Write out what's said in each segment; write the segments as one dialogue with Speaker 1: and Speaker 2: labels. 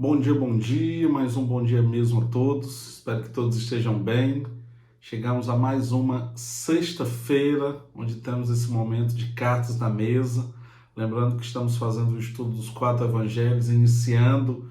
Speaker 1: Bom dia, mais um bom dia mesmo a todos. Espero que todos estejam bem. Chegamos a mais uma sexta-feira, onde temos esse momento de cartas na mesa. Lembrando que estamos fazendo o estudo dos 4 evangelhos, iniciando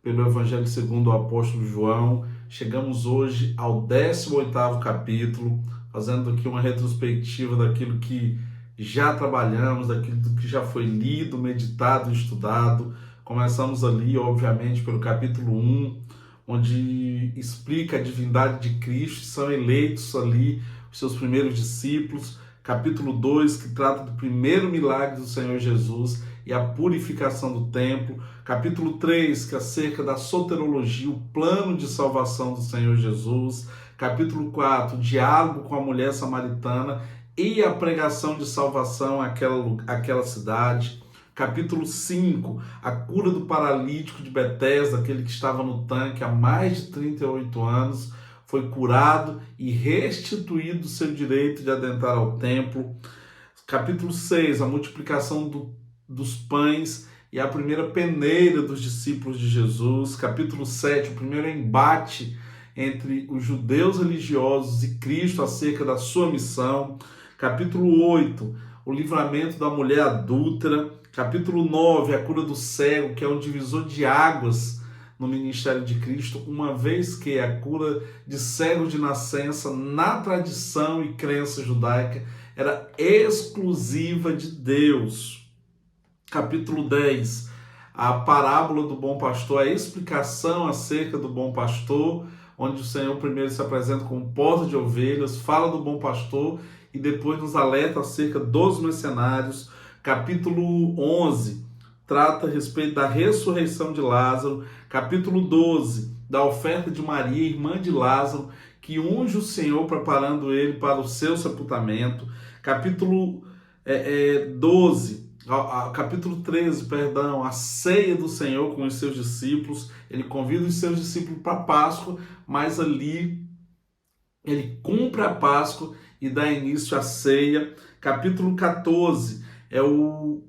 Speaker 1: pelo Evangelho segundo o apóstolo João. Chegamos hoje ao 18º capítulo, fazendo aqui uma retrospectiva daquilo que já trabalhamos, daquilo que já foi lido, meditado e estudado. Começamos ali, obviamente, pelo capítulo 1, onde explica a divindade de Cristo, são eleitos ali os seus primeiros discípulos. Capítulo 2, que trata do primeiro milagre do Senhor Jesus e a purificação do templo. Capítulo 3, que é acerca da soterologia, o plano de salvação do Senhor Jesus. Capítulo 4, o diálogo com a mulher samaritana e a pregação de salvação àquela cidade. Capítulo 5, a cura do paralítico de Betesda, aquele que estava no tanque há mais de 38 anos, foi curado e restituído o seu direito de adentrar ao templo. Capítulo 6, a multiplicação dos pães e a primeira peneira dos discípulos de Jesus. Capítulo 7, o primeiro embate entre os judeus religiosos e Cristo acerca da sua missão. Capítulo 8, o livramento da mulher adúltera. Capítulo 9, a cura do cego, que é um divisor de águas no ministério de Cristo, uma vez que a cura de cego de nascença, na tradição e crença judaica, era exclusiva de Deus. Capítulo 10, a parábola do bom pastor, a explicação acerca do bom pastor, onde o Senhor primeiro se apresenta como porta de ovelhas, fala do bom pastor e depois nos alerta acerca dos mercenários. Capítulo 11, trata a respeito da ressurreição de Lázaro. Capítulo 12, da oferta de Maria, irmã de Lázaro, que unge o Senhor preparando ele para o seu sepultamento. Capítulo 13, a ceia do Senhor com os seus discípulos. Ele convida os seus discípulos para a Páscoa, mas ali ele cumpre a Páscoa e dá início à ceia. Capítulo 14 é o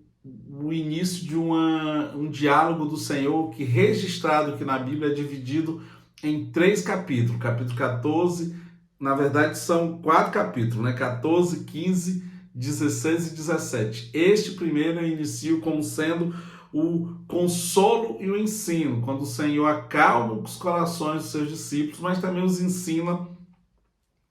Speaker 1: início de um diálogo do Senhor, que registrado que na Bíblia é dividido em 3 capítulos. Capítulo 14, na verdade são 4 capítulos, né? 14, 15, 16 e 17. Este primeiro eu inicio como sendo o consolo e o ensino, quando o Senhor acalma os corações dos seus discípulos, mas também os ensina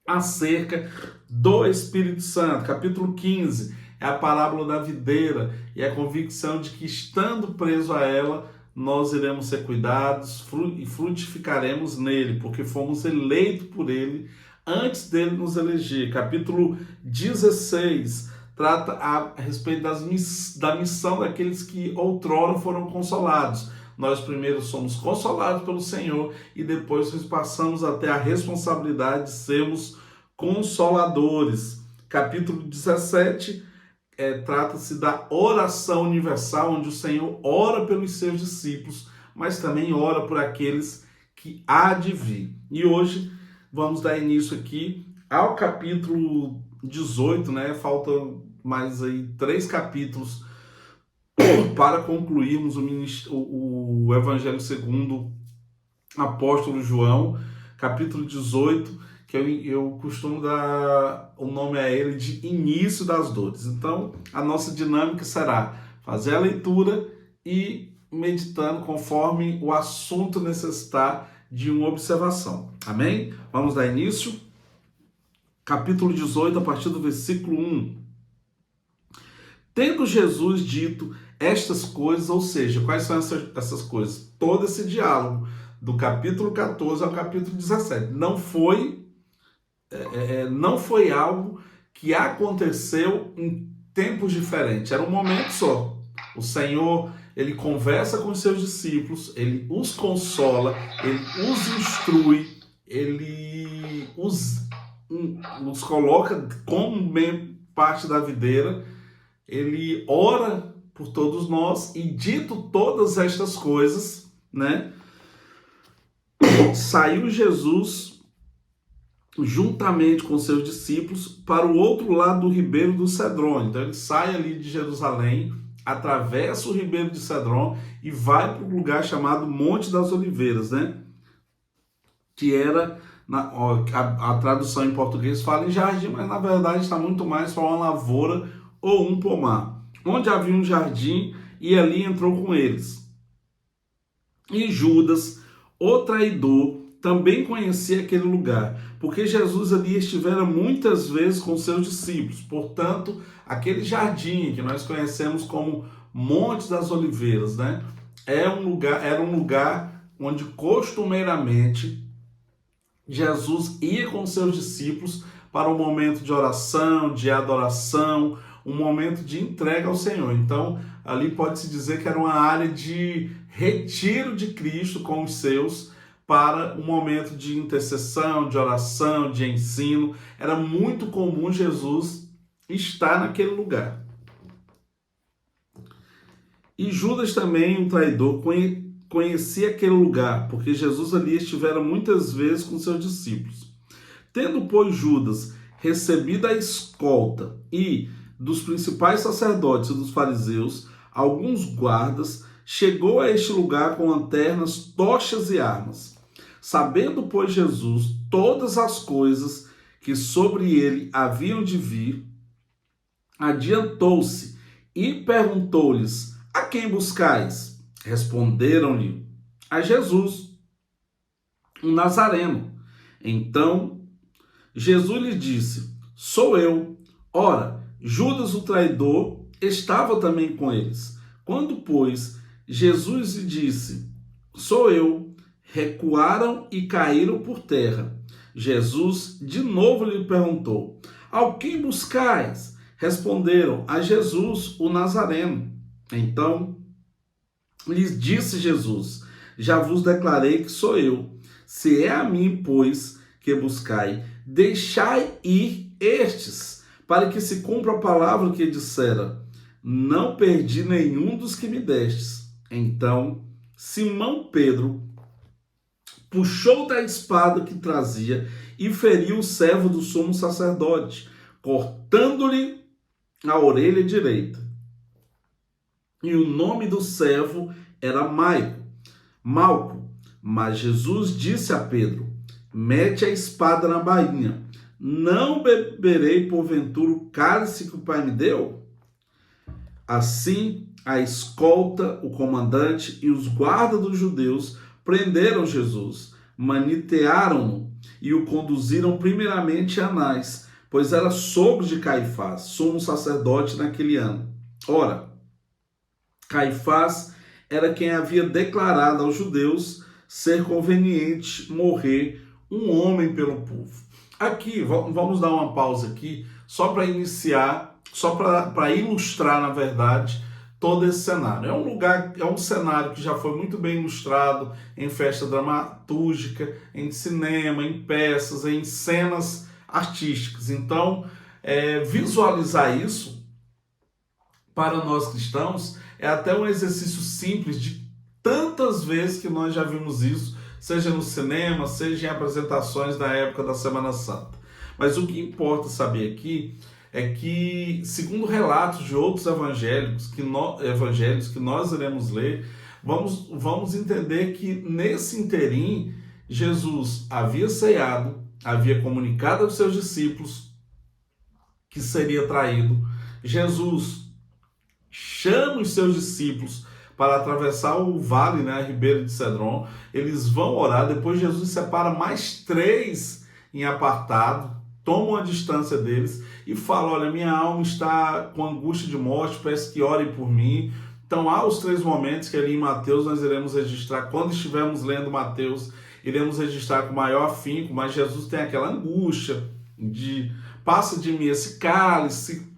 Speaker 1: acerca do Espírito Santo. Capítulo 15 é a parábola da videira e a convicção de que, estando preso a ela, nós iremos ser cuidados e frutificaremos nele, porque fomos eleitos por ele antes dele nos eleger. Capítulo 16 trata a respeito da missão daqueles que outrora foram consolados. Nós primeiro somos consolados pelo Senhor e depois nós passamos até a responsabilidade de sermos consoladores. Capítulo 17 trata-se da oração universal, onde o Senhor ora pelos seus discípulos, mas também ora por aqueles que há de vir. E hoje vamos dar início aqui ao capítulo 18, né? Faltam mais aí 3 capítulos para concluirmos o Evangelho segundo o apóstolo João, capítulo 18, que eu costumo dar o nome a ele de início das dores. Então, a nossa dinâmica será fazer a leitura e meditando conforme o assunto necessitar de uma observação. Amém? Vamos dar início. Capítulo 18, a partir do versículo 1. Tendo Jesus dito estas coisas, ou seja, quais são essas coisas? Todo esse diálogo, do capítulo 14 ao capítulo 17. Não foi algo que aconteceu em tempos diferentes, era um momento só. O Senhor, ele conversa com os seus discípulos, ele os consola, ele os instrui, ele os coloca como parte da videira, ele ora por todos nós e, dito todas estas coisas, né, saiu Jesus juntamente com seus discípulos para o outro lado do ribeiro do Cedrone. Então ele sai ali de Jerusalém atravessa o Ribeiro de Cedron e vai para um lugar chamado Monte das Oliveiras, né? Que era, a tradução em português fala em jardim, mas na verdade está muito mais para uma lavoura ou um pomar, onde havia um jardim, e ali entrou com eles. E Judas, o traidor, também conhecia aquele lugar, porque Jesus ali estivera muitas vezes com seus discípulos. Portanto, aquele jardim que nós conhecemos como Monte das Oliveiras, né? Era um lugar onde costumeiramente Jesus ia com seus discípulos para um momento de oração, de adoração, um momento de entrega ao Senhor. Então, ali pode-se dizer que era uma área de retiro de Cristo com os seus para um momento de intercessão, de oração, de ensino. Era muito comum Jesus estar naquele lugar. E Judas também, um traidor, conhecia aquele lugar, porque Jesus ali estivera muitas vezes com seus discípulos. Tendo, pois, Judas recebido a escolta e dos principais sacerdotes e dos fariseus, alguns guardas, chegou a este lugar com lanternas, tochas e armas. Sabendo, pois, Jesus todas as coisas que sobre ele haviam de vir, adiantou-se e perguntou-lhes: a quem buscais? Responderam-lhe: a Jesus, um Nazareno. Então Jesus lhe disse: sou eu. Ora, Judas o traidor estava também com eles. Quando, pois, Jesus lhe disse: sou eu, recuaram e caíram por terra. Jesus de novo lhe perguntou: ao quem buscais? Responderam: a Jesus, o Nazareno. Então lhes disse Jesus: já vos declarei que sou eu. Se é a mim, pois, que buscai, deixai ir estes, para que se cumpra a palavra que dissera: não perdi nenhum dos que me destes. Então Simão Pedro puxou da espada que trazia e feriu o servo do sumo sacerdote, cortando-lhe a orelha direita. E o nome do servo era Malco. Mas Jesus disse a Pedro: mete a espada na bainha. Não beberei porventura o cálice que o Pai me deu? Assim, a escolta, o comandante e os guardas dos judeus prenderam Jesus, manitearam-no e o conduziram primeiramente a Anás, pois era sogro de Caifás, sumo sacerdote naquele ano. Ora, Caifás era quem havia declarado aos judeus ser conveniente morrer um homem pelo povo. Aqui, vamos dar uma pausa aqui, só para iniciar, só para ilustrar, na verdade, todo esse cenário. É um cenário que já foi muito bem ilustrado em festa dramatúrgica, em cinema, em peças, em cenas artísticas. Então, visualizar isso para nós cristãos é até um exercício simples de tantas vezes que nós já vimos isso, seja no cinema, seja em apresentações da época da Semana Santa. Mas o que importa saber aqui é que, segundo relatos de outros evangélicos que nós iremos ler, vamos entender que nesse interim, Jesus havia ceado, havia comunicado aos seus discípulos que seria traído. Jesus chama os seus discípulos para atravessar o vale, né, Ribeiro de Cedron. Eles vão orar, depois Jesus separa mais 3 em apartado, toma uma distância deles e fala: olha, minha alma está com angústia de morte, peço que orem por mim. Então há os 3 momentos que ali em Mateus nós iremos registrar. Quando estivermos lendo Mateus, iremos registrar com maior afinco, mas Jesus tem aquela angústia de: passa de mim esse cálice,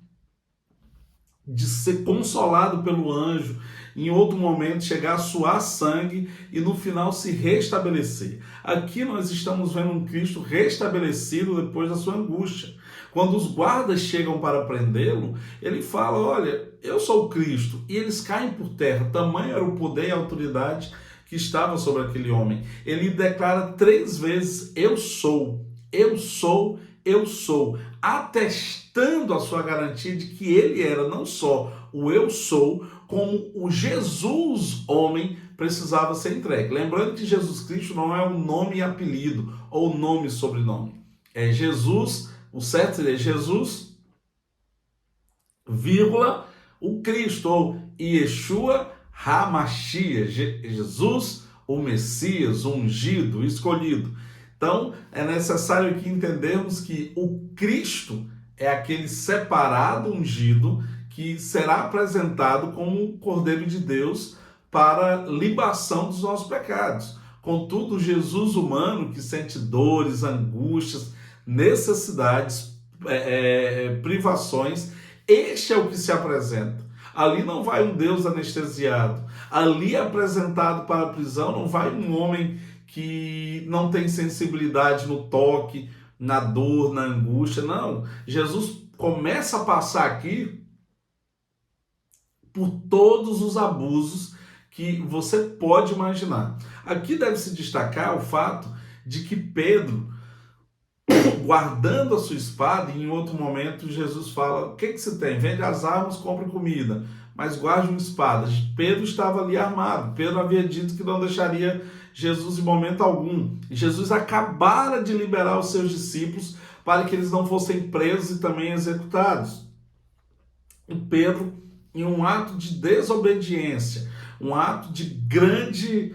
Speaker 1: de ser consolado pelo anjo, em outro momento chegar a suar sangue e no final se restabelecer. Aqui nós estamos vendo um Cristo restabelecido depois da sua angústia. Quando os guardas chegam para prendê-lo, ele fala: olha, eu sou o Cristo, e eles caem por terra. Tamanho era o poder e a autoridade que estava sobre aquele homem. Ele declara 3 vezes: eu sou, eu sou, eu sou, atestando a sua garantia de que ele era não só o eu sou, como o Jesus homem precisava ser entregue. Lembrando que Jesus Cristo não é um nome e apelido, ou nome e sobrenome. É Jesus, o certo seria Jesus, vírgula, o Cristo, ou Yeshua HaMashiach, Jesus, o Messias, o ungido, o escolhido. Então, é necessário aqui entendermos que o Cristo é aquele separado, ungido, que será apresentado como o Cordeiro de Deus para libação dos nossos pecados. Contudo, Jesus humano, que sente dores, angústias, necessidades, privações, este é o que se apresenta. Ali não vai um Deus anestesiado. Ali apresentado para a prisão não vai um homem que não tem sensibilidade no toque, na dor, na angústia. Não. Jesus começa a passar aqui por todos os abusos que você pode imaginar. Aqui deve se destacar o fato de que Pedro, guardando a sua espada, e em outro momento Jesus fala: o que você tem? Vende as armas, compre comida, mas guarde uma espada. Pedro estava ali armado. Pedro havia dito que não deixaria Jesus em momento algum. Jesus acabara de liberar os seus discípulos para que eles não fossem presos e também executados. E Pedro, em um ato de desobediência, um ato de grande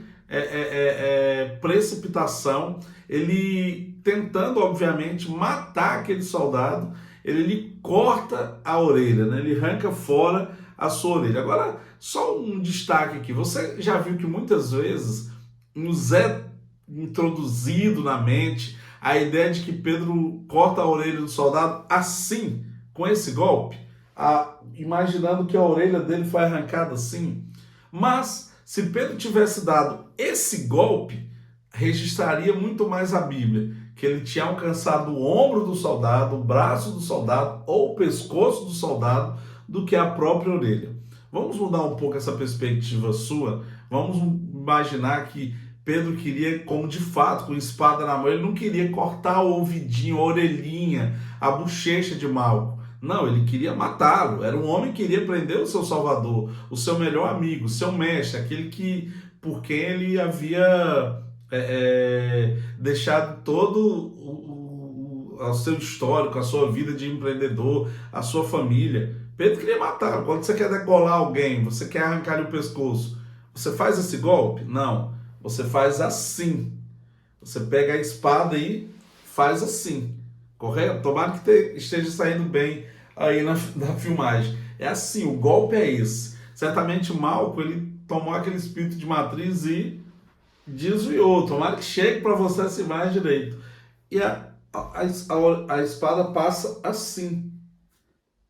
Speaker 1: precipitação, ele tentando, obviamente, matar aquele soldado, ele lhe corta a orelha, né? Ele arranca fora a sua orelha. Agora, só um destaque aqui. Você já viu que muitas vezes nos é introduzido na mente a ideia de que Pedro corta a orelha do soldado assim, com esse golpe, imaginando que a orelha dele foi arrancada assim. Mas, se Pedro tivesse dado esse golpe, registraria muito mais a Bíblia, que ele tinha alcançado o ombro do soldado, o braço do soldado ou o pescoço do soldado, do que a própria orelha. Vamos mudar um pouco essa perspectiva sua? Vamos imaginar que Pedro queria, como de fato, com espada na mão, ele não queria cortar o ouvidinho, a orelhinha, a bochecha de Malco. Não, ele queria matá-lo. Era um homem que queria prender o seu salvador, o seu melhor amigo, o seu mestre, aquele que, por quem ele havia deixado todo o seu histórico, a sua vida de empreendedor, a sua família. Pedro queria matá-lo. Quando você quer decolar alguém, você quer arrancar-lhe o pescoço, você faz esse golpe? Não. Você faz assim. Você pega a espada e faz assim. Correto? Tomara que esteja saindo bem aí na filmagem. É assim, o golpe é esse. Certamente Malco, ele tomou aquele espírito de matriz e desviou. Tomara que chegue para você essa imagem direito. E a espada passa assim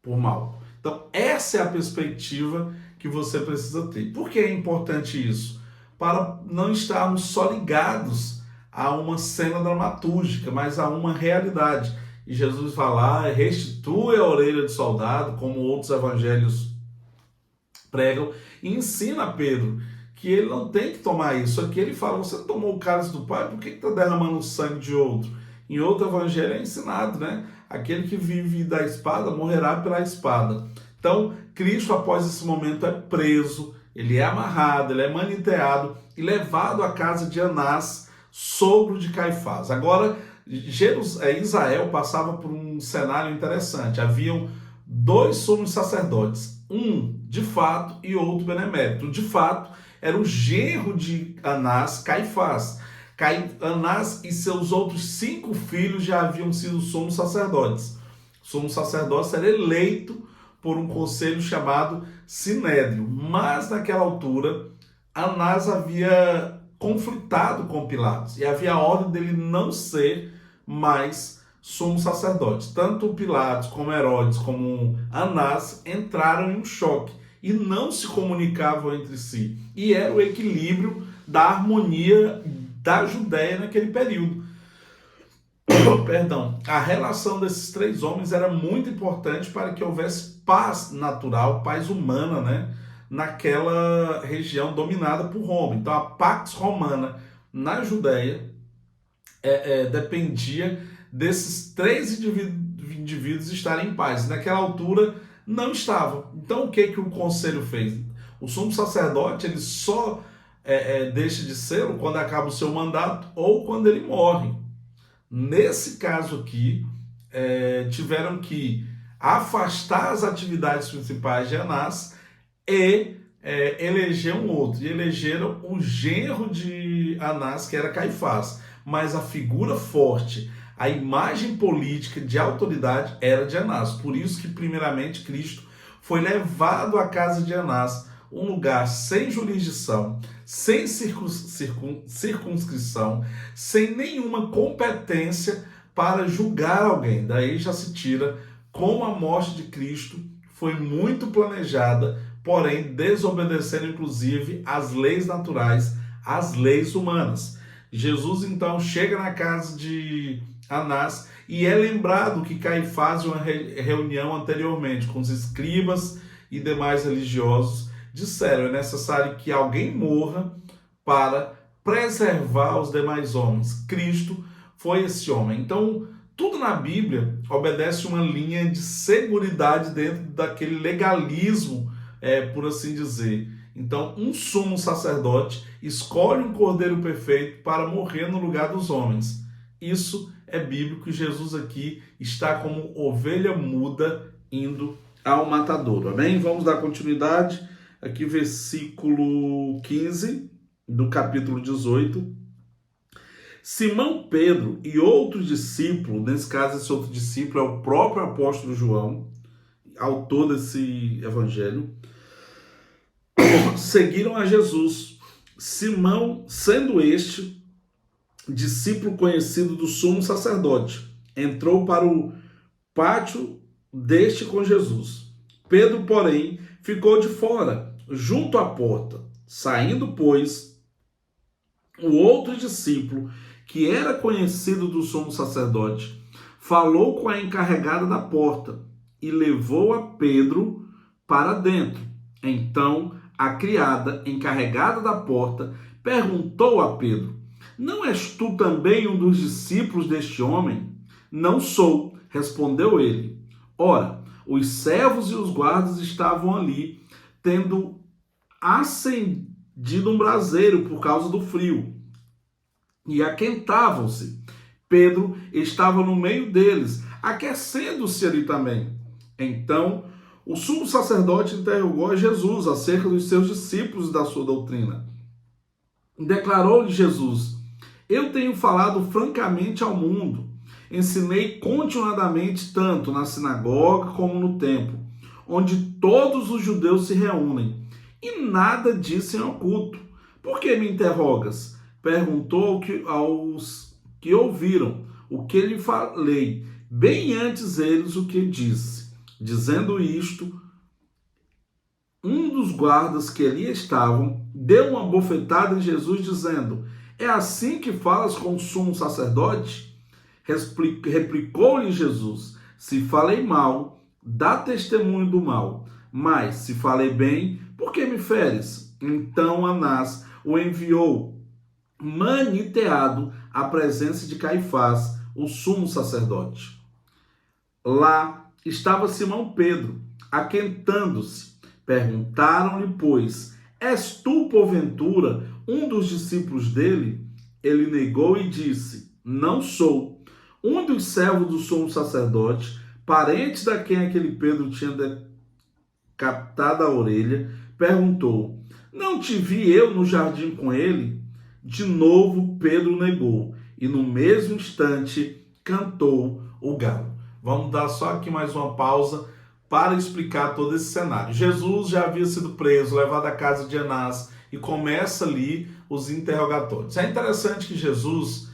Speaker 1: por Malco. Então, essa é a perspectiva que você precisa ter. Por que é importante isso? Para não estarmos só ligados a uma cena dramatúrgica, mas a uma realidade. E Jesus vai lá, restitui a orelha do soldado, como outros evangelhos pregam, e ensina a Pedro que ele não tem que tomar isso. Aqui ele fala: você não tomou o cálice do Pai, por que está derramando o sangue de outro? Em outro evangelho é ensinado, né? Aquele que vive da espada morrerá pela espada. Então, Cristo, após esse momento, é preso, ele é amarrado, ele é maniteado e levado à casa de Anás, sogro de Caifás. Agora, Israel passava por um cenário interessante. Haviam dois sumos sacerdotes, um de fato e outro benemérito. O de fato era o genro de Anás, Caifás. Anás e seus outros 5 filhos já haviam sido sumos sacerdotes. O sumo sacerdócio era eleito por um conselho chamado Sinédrio. Mas naquela altura, Anás havia conflitado com Pilatos e havia a ordem dele não ser mais sumo sacerdote. Tanto Pilatos como Herodes como Anás entraram em um choque e não se comunicavam entre si. E era o equilíbrio da harmonia da Judéia naquele período. Perdão. A relação desses 3 homens era muito importante para que houvesse paz natural, paz humana, né, naquela região dominada por Roma. Então a Pax Romana na Judéia dependia desses 3 indivíduos estarem em paz. Naquela altura não estava. Então o que que o conselho fez? O sumo sacerdote ele só deixa de ser quando acaba o seu mandato ou quando ele morre. Nesse caso aqui, tiveram que afastar as atividades principais de Anás e eleger um outro. E elegeram o genro de Anás, que era Caifás. Mas a figura forte, a imagem política de autoridade era de Anás. Por isso que, primeiramente, Cristo foi levado à casa de Anás, um lugar sem jurisdição, sem circunscrição, sem nenhuma competência para julgar alguém. Daí já se tira como a morte de Cristo foi muito planejada, porém desobedecendo inclusive as leis naturais, as leis humanas. Jesus então chega na casa de Anás e é lembrado que Caifás, em uma reunião anteriormente com os escribas e demais religiosos, disseram: é necessário que alguém morra para preservar os demais homens. Cristo foi esse homem. Então, tudo na Bíblia obedece uma linha de seguridade dentro daquele legalismo, por assim dizer. Então, um sumo sacerdote escolhe um cordeiro perfeito para morrer no lugar dos homens. Isso é bíblico e Jesus aqui está como ovelha muda indo ao matadouro. Amém? Vamos dar continuidade. Aqui, versículo 15 do capítulo 18. Simão Pedro e outro discípulo, nesse caso esse outro discípulo é o próprio apóstolo João, autor desse evangelho, seguiram a Jesus. Simão, sendo este discípulo conhecido do sumo sacerdote, entrou para o pátio deste com Jesus. Pedro, porém, ficou de fora, junto à porta. Saindo, pois, o outro discípulo, que era conhecido do sumo sacerdote, falou com a encarregada da porta e levou a Pedro para dentro. Então, a criada encarregada da porta perguntou a Pedro: não és tu também um dos discípulos deste homem? Não sou, respondeu ele. Ora, os servos e os guardas estavam ali, tendo acendido um braseiro por causa do frio, e aquentavam-se. Pedro estava no meio deles, aquecendo-se ali também. Então, o sumo sacerdote interrogou a Jesus acerca dos seus discípulos e da sua doutrina. Declarou-lhe Jesus: eu tenho falado francamente ao mundo. Ensinei continuadamente tanto na sinagoga como no templo, onde todos os judeus se reúnem, e nada disse em oculto. Por que me interrogas? Perguntou aos que ouviram o que lhe falei, bem antes eles o que disse. Dizendo isto, um dos guardas que ali estavam deu uma bofetada em Jesus, dizendo: é assim que falas com o sumo sacerdote? Replicou-lhe Jesus: se falei mal, dá testemunho do mal. Mas se falei bem, por que me feres? Então Anás o enviou maniteado à presença de Caifás, o sumo sacerdote. Lá estava Simão Pedro, aquentando-se. Perguntaram-lhe, pois: és tu, porventura, um dos discípulos dele? Ele negou e disse: não sou. Um dos servos do sumo sacerdote, parente da quem aquele Pedro tinha decapitado a orelha, perguntou: não te vi eu no jardim com ele? De novo Pedro negou, e no mesmo instante cantou o galo. Vamos dar só aqui mais uma pausa para explicar todo esse cenário. Jesus já havia sido preso, levado à casa de Anás, e começa ali os interrogatórios. É interessante que Jesus,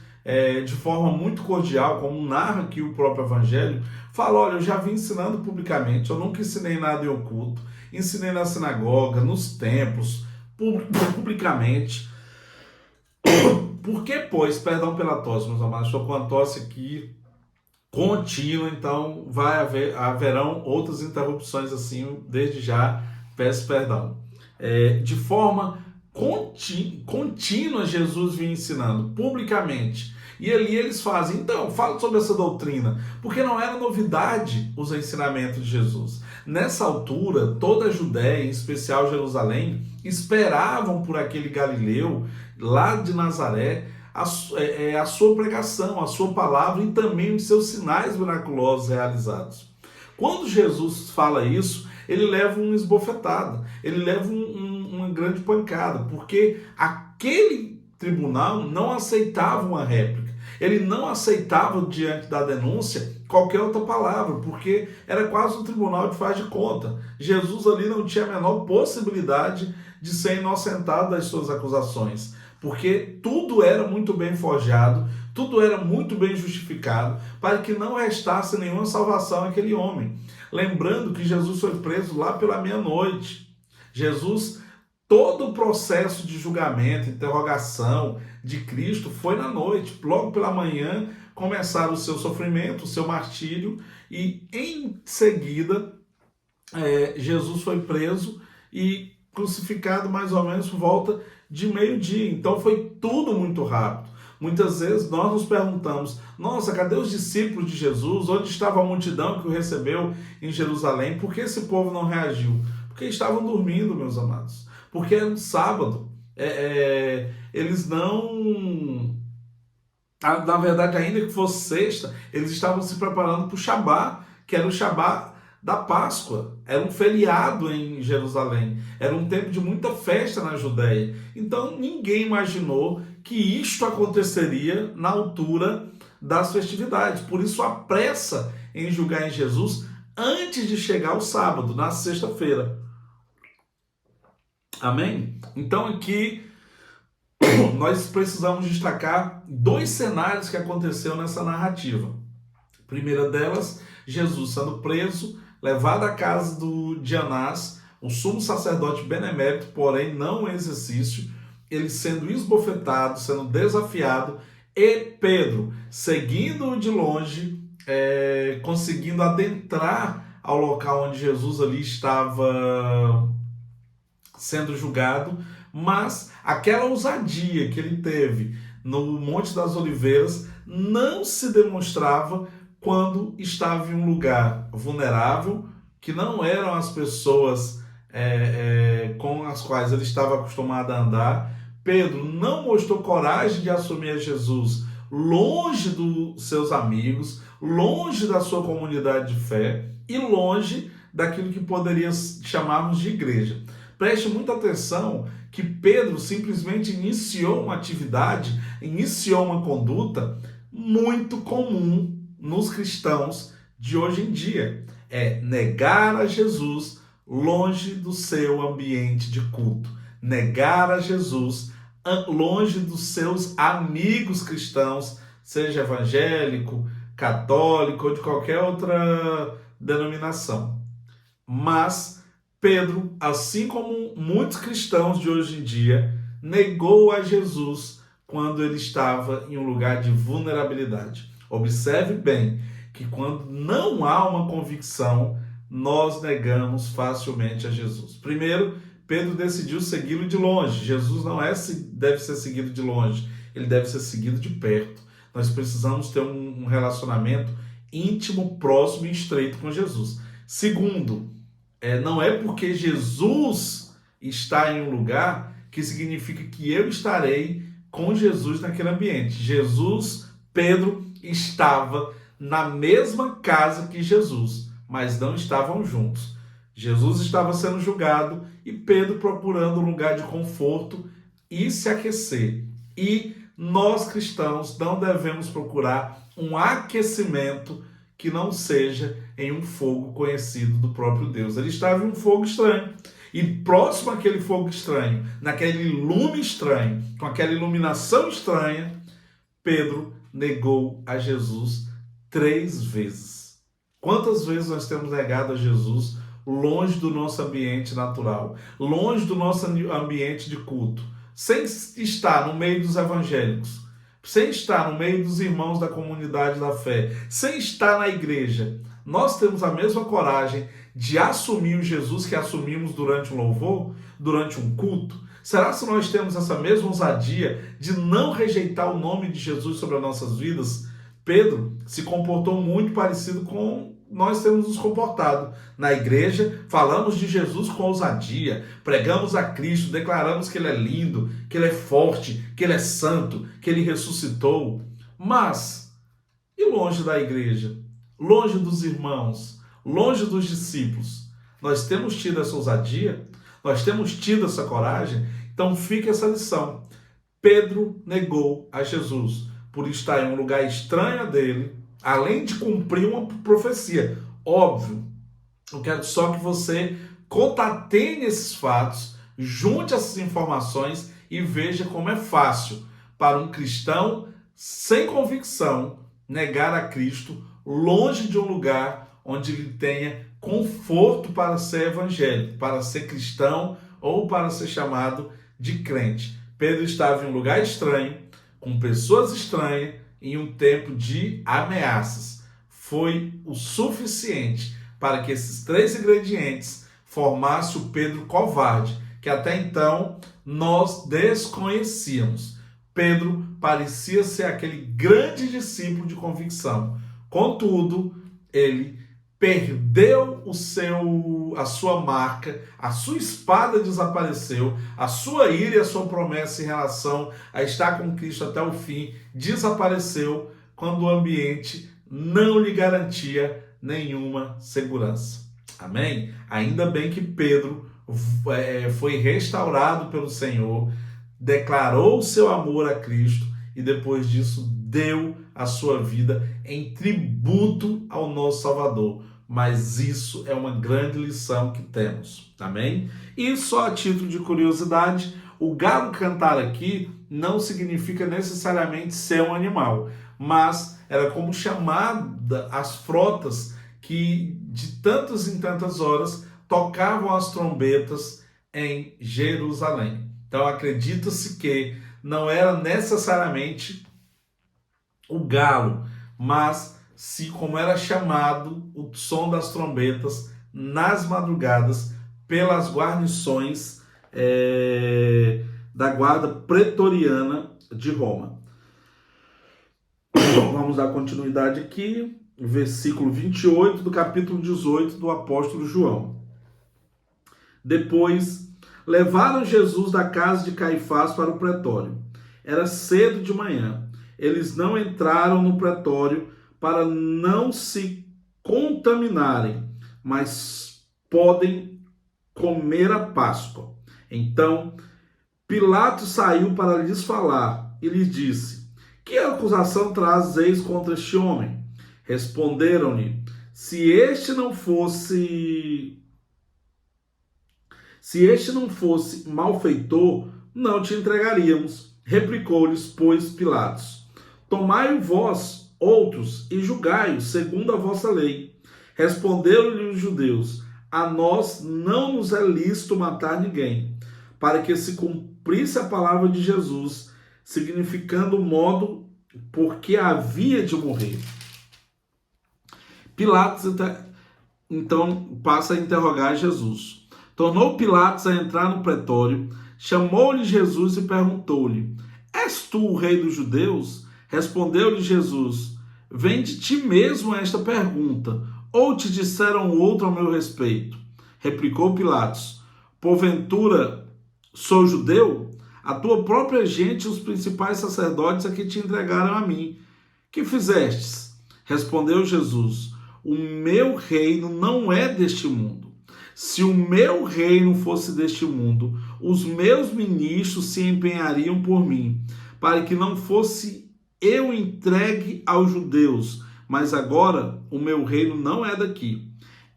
Speaker 1: de forma muito cordial, como narra aqui o próprio Evangelho, fala: olha, eu já vim ensinando publicamente, eu nunca ensinei nada em oculto, ensinei na sinagoga, nos templos, publicamente. Por que, pois, perdão pela tosse, meus amados, estou com a tosse aqui contínua, então haverão outras interrupções assim, desde já peço perdão. De forma contínua Jesus vinha ensinando publicamente. E ali eles fazem, então, fala sobre essa doutrina, porque não era novidade os ensinamentos de Jesus. Nessa altura, toda a Judéia, em especial Jerusalém, esperavam por aquele Galileu, lá de Nazaré, a sua pregação, a sua palavra e também os seus sinais miraculosos realizados. Quando Jesus fala isso, ele leva uma esbofetada, ele leva uma grande pancada, porque aquele tribunal não aceitava uma réplica. Ele não aceitava, diante da denúncia, qualquer outra palavra, porque era quase um tribunal de faz de conta. Jesus ali não tinha a menor possibilidade de ser inocentado das suas acusações, porque tudo era muito bem forjado, tudo era muito bem justificado, para que não restasse nenhuma salvação àquele homem. Lembrando que Jesus foi preso lá pela meia-noite. Todo o processo de julgamento, interrogação de Cristo foi na noite. Logo pela manhã começaram o seu sofrimento, o seu martírio, e em seguida Jesus foi preso e crucificado mais ou menos por volta de meio-dia. Então foi tudo muito rápido. Muitas vezes nós nos perguntamos, nossa, cadê os discípulos de Jesus? Onde estava a multidão que o recebeu em Jerusalém? Por que esse povo não reagiu? Porque estavam dormindo, meus amados. Porque era um sábado. Eles não... Na verdade, ainda que fosse sexta, eles estavam se preparando para o Shabá, que era o Shabá da Páscoa. Era um feriado em Jerusalém. Era um tempo de muita festa na Judéia. Então, ninguém imaginou que isto aconteceria na altura das festividades. Por isso, a pressa em julgar em Jesus antes de chegar o sábado, na sexta-feira. Amém? Então, aqui nós precisamos destacar dois cenários que aconteceram nessa narrativa. A primeira delas, Jesus sendo preso, levado à casa de Anás, o sumo sacerdote benemérito, porém não em exercício, ele sendo esbofetado, sendo desafiado, e Pedro, seguindo-o de longe, conseguindo adentrar ao local onde Jesus ali estava sendo julgado, mas aquela ousadia que ele teve no Monte das Oliveiras não se demonstrava quando estava em um lugar vulnerável, que não eram as pessoas com as quais ele estava acostumado a andar. Pedro não mostrou coragem de assumir a Jesus longe dos seus amigos, longe da sua comunidade de fé e longe daquilo que poderia chamarmos de igreja. Preste muita atenção que Pedro simplesmente iniciou uma atividade, iniciou uma conduta muito comum nos cristãos de hoje em dia. É negar a Jesus longe do seu ambiente de culto. Negar a Jesus longe dos seus amigos cristãos, seja evangélico, católico ou de qualquer outra denominação. Mas Pedro, assim como muitos cristãos de hoje em dia, negou a Jesus quando ele estava em um lugar de vulnerabilidade. Observe bem que quando não há uma convicção, nós negamos facilmente a Jesus. Primeiro, Pedro decidiu segui-lo de longe. Jesus não deve ser seguido de longe, ele deve ser seguido de perto. Nós precisamos ter um relacionamento íntimo, próximo e estreito com Jesus. Segundo, não é porque Jesus está em um lugar que significa que eu estarei com Jesus naquele ambiente. Pedro estava na mesma casa que Jesus, mas não estavam juntos. Jesus estava sendo julgado e Pedro procurando um lugar de conforto e se aquecer. E nós cristãos não devemos procurar um aquecimento que não seja em um fogo conhecido do próprio Deus. Ele estava em um fogo estranho. E próximo àquele fogo estranho, naquele lume estranho, com aquela iluminação estranha, Pedro negou a Jesus 3 vezes. Quantas vezes nós temos negado a Jesus longe do nosso ambiente natural, longe do nosso ambiente de culto, sem estar no meio dos evangélicos, sem estar no meio dos irmãos da comunidade da fé, sem estar na igreja? Nós temos a mesma coragem de assumir o Jesus que assumimos durante um louvor, durante um culto? Será que nós temos essa mesma ousadia de não rejeitar o nome de Jesus sobre as nossas vidas? Pedro se comportou muito parecido com nós temos nos comportado. Na igreja, falamos de Jesus com ousadia, pregamos a Cristo, declaramos que Ele é lindo, que Ele é forte, que Ele é santo, que Ele ressuscitou. Mas, e longe da igreja? Longe dos irmãos? Longe dos discípulos? Nós temos tido essa ousadia? Nós temos tido essa coragem? Então fica essa lição. Pedro negou a Jesus por estar em um lugar estranho dele, além de cumprir uma profecia. Óbvio, eu quero só que você contatene esses fatos, junte essas informações e veja como é fácil para um cristão sem convicção negar a Cristo longe de um lugar onde ele tenha conforto para ser evangélico, para ser cristão ou para ser chamado de crente. Pedro estava em um lugar estranho, com pessoas estranhas, em um tempo de ameaças. Foi o suficiente para que esses três ingredientes formassem o Pedro covarde, que até então nós desconhecíamos. Pedro parecia ser aquele grande discípulo de convicção. Contudo, ele perdeu a sua marca, a sua espada desapareceu, a sua ira e a sua promessa em relação a estar com Cristo até o fim desapareceu quando o ambiente não lhe garantia nenhuma segurança. Amém? Ainda bem que Pedro foi restaurado pelo Senhor, declarou o seu amor a Cristo e depois disso deu a sua vida em tributo ao nosso Salvador. Mas isso é uma grande lição que temos, amém? E só a título de curiosidade, o galo cantar aqui não significa necessariamente ser um animal, mas era como chamada as frotas que de tantas em tantas horas tocavam as trombetas em Jerusalém. Então acredita-se que não era necessariamente o galo, mas se como era chamado o som das trombetas nas madrugadas pelas guarnições da guarda pretoriana de Roma. Vamos dar continuidade aqui, versículo 28 do capítulo 18 do apóstolo João. Depois levaram Jesus da casa de Caifás para o pretório. Era cedo de manhã. Eles não entraram no pretório para não se contaminarem, mas podem comer a Páscoa. Então, Pilatos saiu para lhes falar e lhes disse: que acusação trazeis contra este homem? Responderam-lhe: se este não fosse malfeitor, não te entregaríamos. Replicou-lhes, pois, Pilatos: tomai-o vós, outros, e julgai-o segundo a vossa lei. Responderam-lhe os judeus: a nós não nos é lícito matar ninguém, para que se cumprisse a palavra de Jesus, significando o modo por que havia de morrer. Pilatos então passa a interrogar Jesus. Tornou Pilatos a entrar no pretório, chamou-lhe Jesus e perguntou-lhe: és tu o rei dos judeus? Respondeu-lhe Jesus: vem de ti mesmo esta pergunta, ou te disseram outro a meu respeito? Replicou Pilatos: porventura sou judeu? A tua própria gente e os principais sacerdotes é que te entregaram a mim. Que fizestes? Respondeu Jesus: o meu reino não é deste mundo. Se o meu reino fosse deste mundo, os meus ministros se empenhariam por mim, para que não fosse eu entregue aos judeus, mas agora o meu reino não é daqui.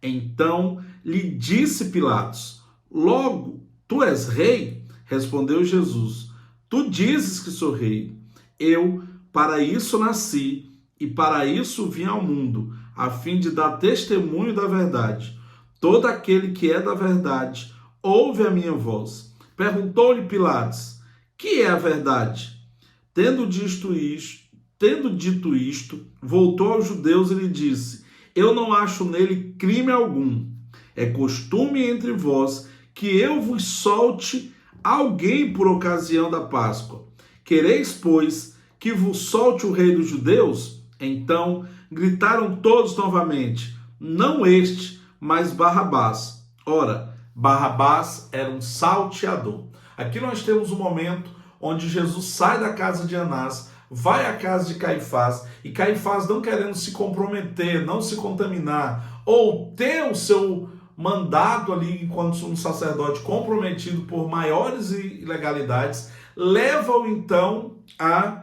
Speaker 1: Então lhe disse Pilatos: logo, tu és rei? Respondeu Jesus: tu dizes que sou rei. Eu para isso nasci e para isso vim ao mundo, a fim de dar testemunho da verdade. Todo aquele que é da verdade ouve a minha voz. Perguntou-lhe Pilatos: que é a verdade? Tendo dito isto, voltou aos judeus e lhe disse: eu não acho nele crime algum. É costume entre vós que eu vos solte alguém por ocasião da Páscoa. Quereis, pois, que vos solte o rei dos judeus? Então gritaram todos novamente, não este, mas Barrabás. Ora, Barrabás era um salteador. Aqui nós temos um momento onde Jesus sai da casa de Anás, vai à casa de Caifás, e Caifás, não querendo se comprometer, não se contaminar, ou ter o seu mandado ali enquanto sumo sacerdote comprometido por maiores ilegalidades, leva-o então a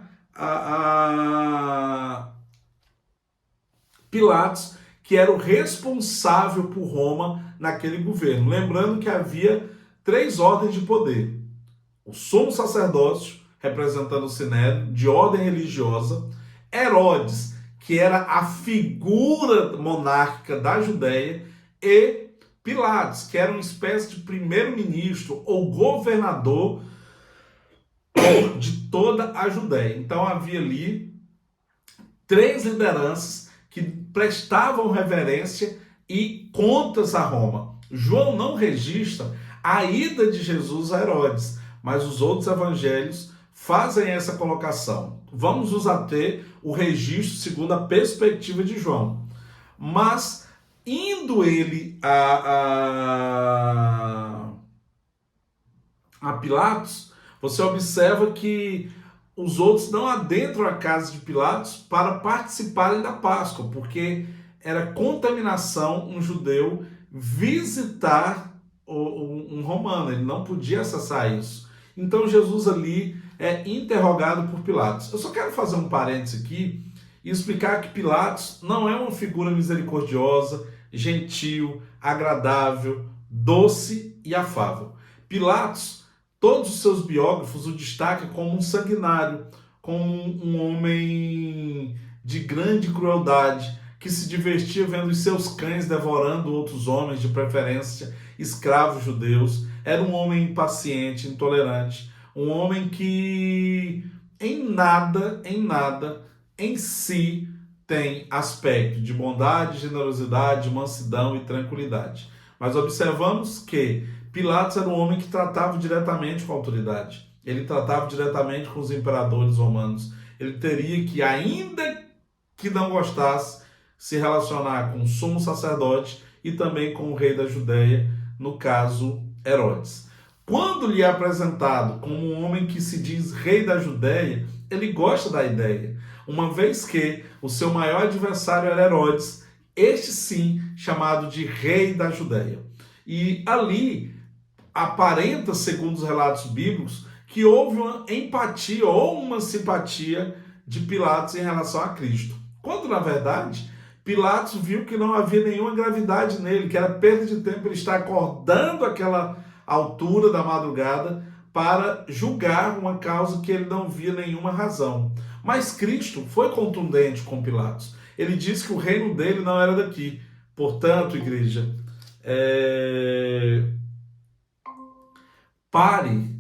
Speaker 1: Pilatos, que era o responsável por Roma naquele governo. Lembrando que havia 3 ordens de poder. O sumo sacerdócio, representando o Sinédrio, de ordem religiosa. Herodes, que era a figura monárquica da Judéia. E Pilatos, que era uma espécie de primeiro-ministro ou governador de toda a Judéia. Então havia ali 3 lideranças que prestavam reverência e contas a Roma. João não registra a ida de Jesus a Herodes, mas os outros evangelhos fazem essa colocação. Vamos nos ater o registro segundo a perspectiva de João. Mas, indo ele a Pilatos, você observa que os outros não adentram a casa de Pilatos para participarem da Páscoa, porque era contaminação um judeu visitar um romano, ele não podia acessar isso. Então Jesus ali é interrogado por Pilatos. Eu só quero fazer um parênteses aqui e explicar que Pilatos não é uma figura misericordiosa, gentil, agradável, doce e afável. Pilatos, todos os seus biógrafos o destacam como um sanguinário, como um homem de grande crueldade, que se divertia vendo os seus cães devorando outros homens, de preferência escravos judeus. Era um homem impaciente, intolerante, um homem que em nada em si tem aspecto de bondade, generosidade, mansidão e tranquilidade. Mas observamos que Pilatos era um homem que tratava diretamente com a autoridade. Ele tratava diretamente com os imperadores romanos. Ele teria que, ainda que não gostasse, se relacionar com o sumo sacerdote e também com o rei da Judéia, no caso Herodes. Quando lhe é apresentado como um homem que se diz rei da Judéia, ele gosta da ideia, uma vez que o seu maior adversário era Herodes, este sim chamado de rei da Judéia. E ali aparenta, segundo os relatos bíblicos, que houve uma empatia ou uma simpatia de Pilatos em relação a Cristo. Quando, na verdade, Pilatos viu que não havia nenhuma gravidade nele, que era perda de tempo ele estar acordando aquela altura da madrugada para julgar uma causa que ele não via nenhuma razão. Mas Cristo foi contundente com Pilatos. Ele disse que o reino dele não era daqui. Portanto, igreja, pare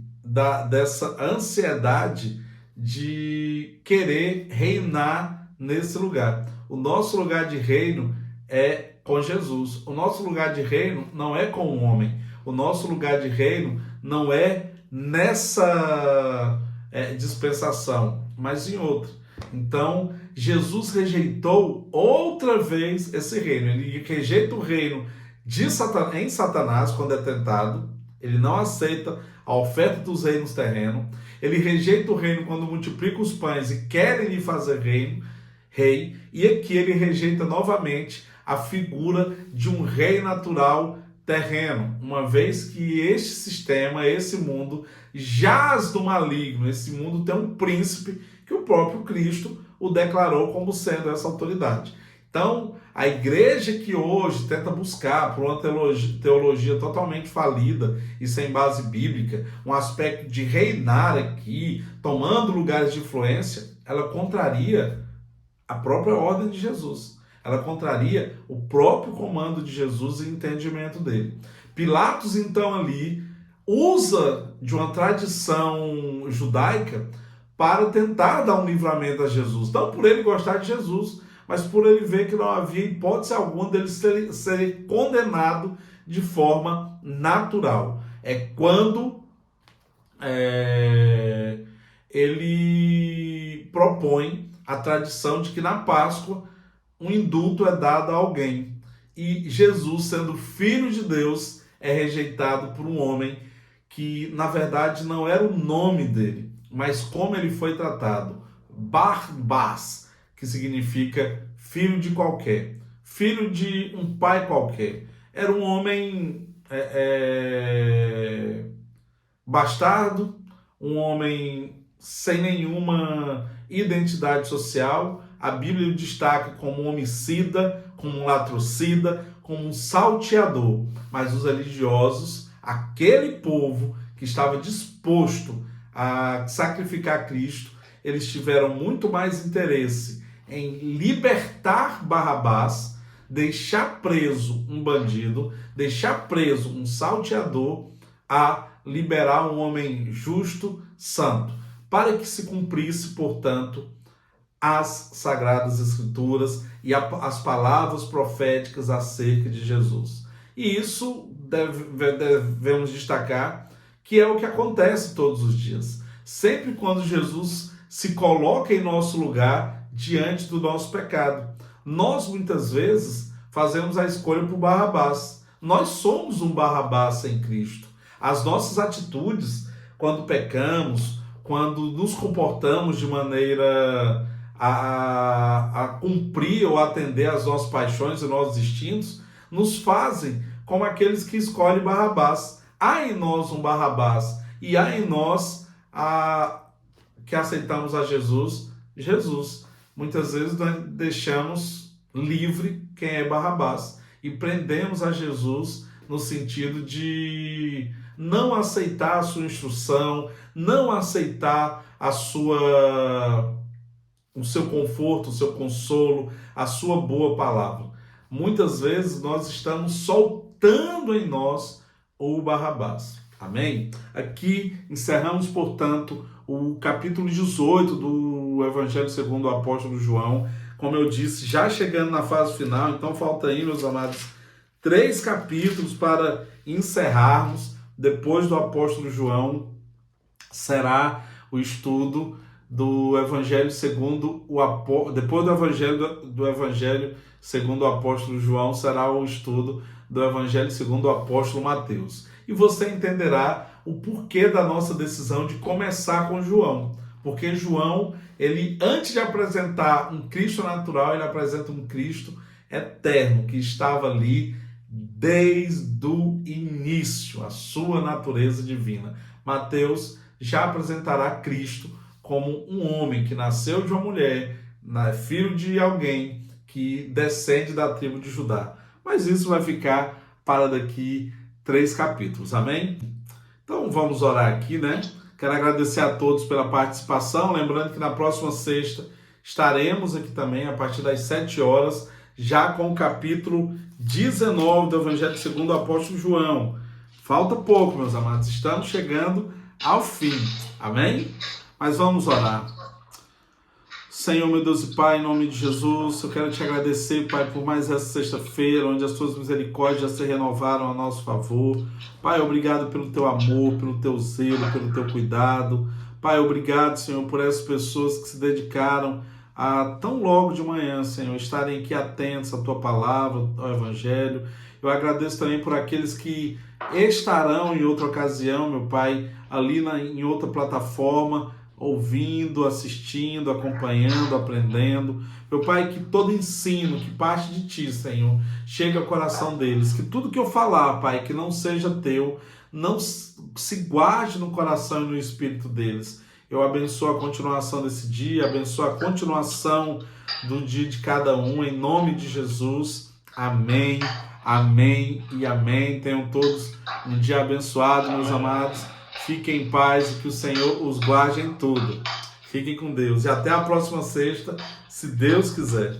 Speaker 1: dessa ansiedade de querer reinar nesse lugar. O nosso lugar de reino é com Jesus. O nosso lugar de reino não é com um homem. O nosso lugar de reino não é nessa dispensação, mas em outra. Então, Jesus rejeitou outra vez esse reino. Ele rejeita o reino em Satanás quando é tentado. Ele não aceita a oferta dos reinos terrenos. Ele rejeita o reino quando multiplica os pães e querem lhe fazer rei. E aqui ele rejeita novamente a figura de um rei natural terreno, uma vez que este sistema, esse mundo, jaz do maligno. Esse mundo tem um príncipe que o próprio Cristo o declarou como sendo essa autoridade. Então, a igreja que hoje tenta buscar, por uma teologia totalmente falida e sem base bíblica, um aspecto de reinar aqui, tomando lugares de influência, ela contraria a própria ordem de Jesus. Ela contraria o próprio comando de Jesus e entendimento dele. Pilatos, então, ali usa de uma tradição judaica para tentar dar um livramento a Jesus. Não por ele gostar de Jesus, mas por ele ver que não havia hipótese alguma dele ser condenado de forma natural. É quando ele propõe a tradição de que na Páscoa um indulto é dado a alguém. E Jesus, sendo filho de Deus, é rejeitado por um homem que, na verdade, não era o nome dele, mas como ele foi tratado. Barbás, que significa filho de qualquer, filho de um pai qualquer. Era um homem bastardo, um homem sem nenhuma identidade social. A Bíblia o destaca como um homicida, como um latrocida, como um salteador. Mas os religiosos, aquele povo que estava disposto a sacrificar Cristo, eles tiveram muito mais interesse em libertar Barrabás, deixar preso um bandido, deixar preso um salteador, a liberar um homem justo, santo, para que se cumprisse, portanto, as Sagradas Escrituras e as palavras proféticas acerca de Jesus. E isso devemos destacar que é o que acontece todos os dias. Sempre quando Jesus se coloca em nosso lugar diante do nosso pecado, nós muitas vezes fazemos a escolha por Barrabás. Nós somos um Barrabás em Cristo. As nossas atitudes, quando pecamos, quando nos comportamos de maneira a cumprir ou atender às nossas paixões e nossos instintos, nos fazem como aqueles que escolhem Barrabás. Há em nós um Barrabás e há em nós que aceitamos a Jesus. Muitas vezes nós deixamos livre quem é Barrabás e prendemos a Jesus no sentido de não aceitar a sua instrução, não aceitar o seu conforto, o seu consolo, a sua boa palavra. Muitas vezes nós estamos soltando em nós o Barrabás. Amém? Aqui encerramos, portanto, o capítulo 18 do Evangelho segundo o apóstolo João. Como eu disse, já chegando na fase final, então falta aí, meus amados, 3 capítulos para encerrarmos. Depois do apóstolo João, será o estudo do Evangelho segundo depois do Evangelho segundo o apóstolo João, será o estudo do Evangelho segundo o apóstolo Mateus. E você entenderá o porquê da nossa decisão de começar com João. Porque João, ele, antes de apresentar um Cristo natural, ele apresenta um Cristo eterno, que estava ali desde o início, a sua natureza divina. Mateus já apresentará Cristo como um homem que nasceu de uma mulher, filho de alguém que descende da tribo de Judá. Mas isso vai ficar para daqui 3 capítulos, amém? Então vamos orar aqui, né? Quero agradecer a todos pela participação, lembrando que na próxima sexta estaremos aqui também a partir das 7 horas, já com o capítulo 19 do Evangelho segundo o apóstolo João. Falta pouco, meus amados, estamos chegando ao fim, amém? Mas vamos orar. Senhor, meu Deus e Pai, em nome de Jesus, eu quero te agradecer, Pai, por mais essa sexta-feira, onde as tuas misericórdias se renovaram a nosso favor. Pai, obrigado pelo teu amor, pelo teu zelo, pelo teu cuidado. Pai, obrigado, Senhor, por essas pessoas que se dedicaram a tão logo de manhã, Senhor, estarem aqui atentos à tua palavra, ao Evangelho. Eu agradeço também por aqueles que estarão em outra ocasião, meu Pai, ali em outra plataforma, ouvindo, assistindo, acompanhando, aprendendo. Meu Pai, que todo ensino que parte de Ti, Senhor, chegue ao coração deles. Que tudo que eu falar, Pai, que não seja Teu, não se guarde no coração e no espírito deles. Eu abençoo a continuação desse dia, abençoo a continuação do dia de cada um, em nome de Jesus. Amém, amém e amém. Tenham todos um dia abençoado, meus amados. Fiquem em paz e que o Senhor os guarde em tudo. Fiquem com Deus. E até a próxima sexta, se Deus quiser.